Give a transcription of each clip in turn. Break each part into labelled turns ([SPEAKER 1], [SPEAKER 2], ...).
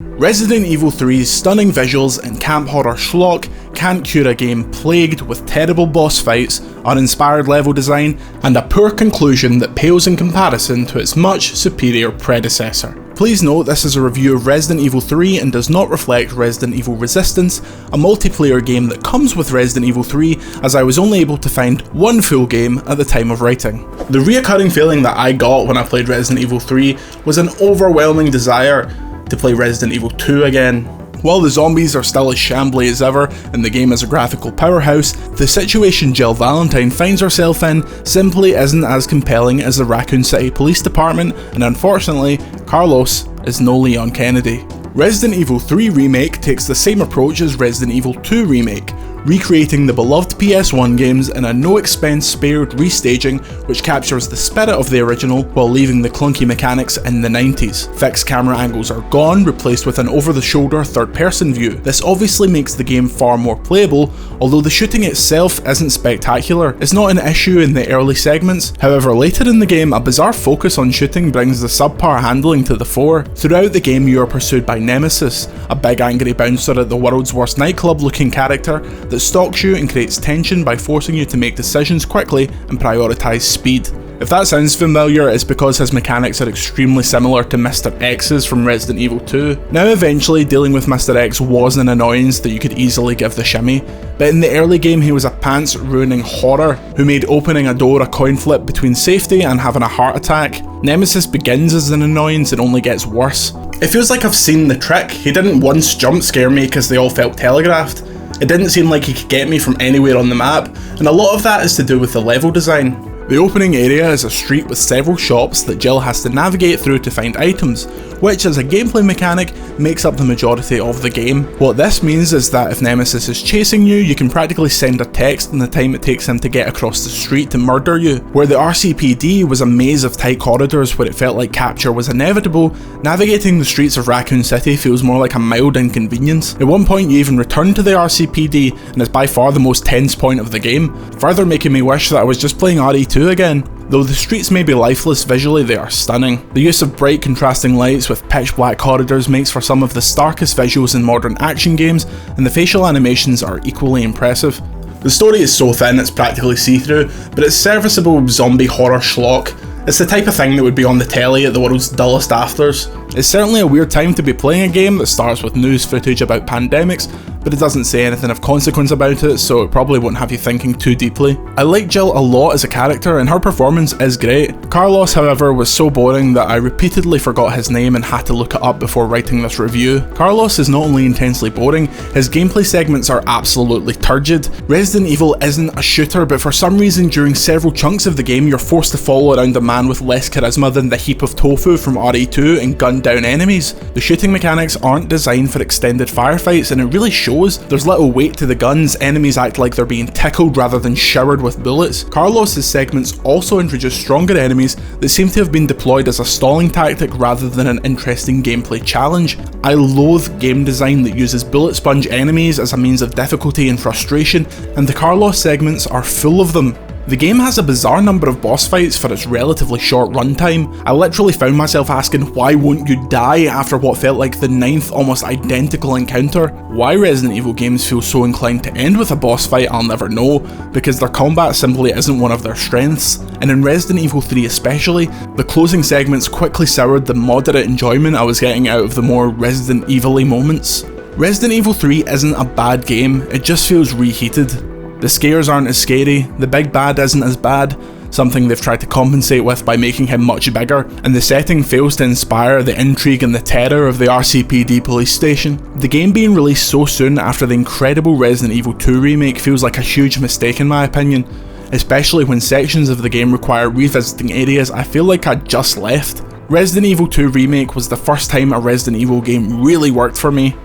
[SPEAKER 1] Resident Evil 3's stunning visuals and camp horror schlock can't cure a game plagued with terrible boss fights, uninspired level design, and a poor conclusion that pales in comparison to its much superior predecessor. Please note this is a review of Resident Evil 3 and does not reflect Resident Evil Resistance, a multiplayer game that comes with Resident Evil 3, as I was only able to find one full game at the time of writing. The reoccurring feeling that I got when I played Resident Evil 3 was an overwhelming desire to play Resident Evil 2 again. While the zombies are still as shambly as ever and the game is a graphical powerhouse, the situation Jill Valentine finds herself in simply isn't as compelling as the Raccoon City Police Department, and unfortunately, Carlos is no Leon Kennedy. Resident Evil 3 Remake takes the same approach as Resident Evil 2 Remake, recreating the beloved PS1 games in a no-expense spared restaging which captures the spirit of the original while leaving the clunky mechanics in the 90s. Fixed camera angles are gone, replaced with an over-the-shoulder third-person view. This obviously makes the game far more playable, although the shooting itself isn't spectacular. It's not an issue in the early segments, however later in the game a bizarre focus on shooting brings the subpar handling to the fore. Throughout the game you are pursued by Nemesis, a big angry bouncer at the world's worst nightclub looking character that stalks you and creates tension by forcing you to make decisions quickly and prioritise speed. If that sounds familiar, it's because his mechanics are extremely similar to Mr. X's from Resident Evil 2. Now eventually, dealing with Mr. X was an annoyance that you could easily give the shimmy, but in the early game he was a pants-ruining horror who made opening a door a coin flip between safety and having a heart attack. Nemesis begins as an annoyance and only gets worse. It feels like I've seen the trick. He didn't once jump scare me because they all felt telegraphed. It didn't seem like he could get me from anywhere on the map, and a lot of that is to do with the level design. The opening area is a street with several shops that Jill has to navigate through to find items, which as a gameplay mechanic makes up the majority of the game. What this means is that if Nemesis is chasing you, you can practically send a text in the time it takes him to get across the street to murder you. Where the RCPD was a maze of tight corridors where it felt like capture was inevitable, navigating the streets of Raccoon City feels more like a mild inconvenience. At one point you even return to the RCPD and it's by far the most tense point of the game, further making me wish that I was just playing RE2 again. Though the streets may be lifeless, visually they are stunning. The use of bright contrasting lights with pitch black corridors makes for some of the starkest visuals in modern action games, and the facial animations are equally impressive. The story is so thin it's practically see-through, but it's serviceable zombie horror schlock. It's the type of thing that would be on the telly at the world's dullest afters. It's certainly a weird time to be playing a game that starts with news footage about pandemics, but it doesn't say anything of consequence about it, so it probably won't have you thinking too deeply. I like Jill a lot as a character and her performance is great. Carlos, however, was so boring that I repeatedly forgot his name and had to look it up before writing this review. Carlos is not only intensely boring, his gameplay segments are absolutely turgid. Resident Evil isn't a shooter, but for some reason during several chunks of the game you're forced to follow around a man with less charisma than the heap of tofu from RE2 and gun down enemies. The shooting mechanics aren't designed for extended firefights and it really shows. There's little weight to the guns, enemies act like they're being tickled rather than showered with bullets. Carlos's segments also introduce stronger enemies that seem to have been deployed as a stalling tactic rather than an interesting gameplay challenge. I loathe game design that uses bullet sponge enemies as a means of difficulty and frustration, and the Carlos segments are full of them. The game has a bizarre number of boss fights for its relatively short runtime. I literally found myself asking why won't you die after what felt like the 9th almost identical encounter. Why Resident Evil games feel so inclined to end with a boss fight I'll never know, because their combat simply isn't one of their strengths, and in Resident Evil 3 especially, the closing segments quickly soured the moderate enjoyment I was getting out of the more Resident Evil-y moments. Resident Evil 3 isn't a bad game, it just feels reheated. The scares aren't as scary, the big bad isn't as bad, something they've tried to compensate with by making him much bigger, and the setting fails to inspire the intrigue and the terror of the RCPD police station. The game being released so soon after the incredible Resident Evil 2 remake feels like a huge mistake in my opinion, especially when sections of the game require revisiting areas I feel like I'd just left. Resident Evil 2 Remake was the first time a Resident Evil game really worked for me.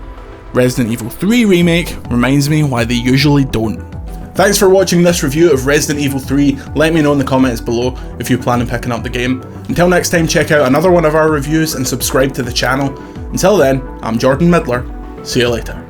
[SPEAKER 1] Resident Evil 3 Remake reminds me why they usually don't. Thanks for watching this review of Resident Evil 3, let me know in the comments below if you plan on picking up the game. Until next time, check out another one of our reviews and subscribe to the channel. Until then, I'm Jordan Midler, see you later.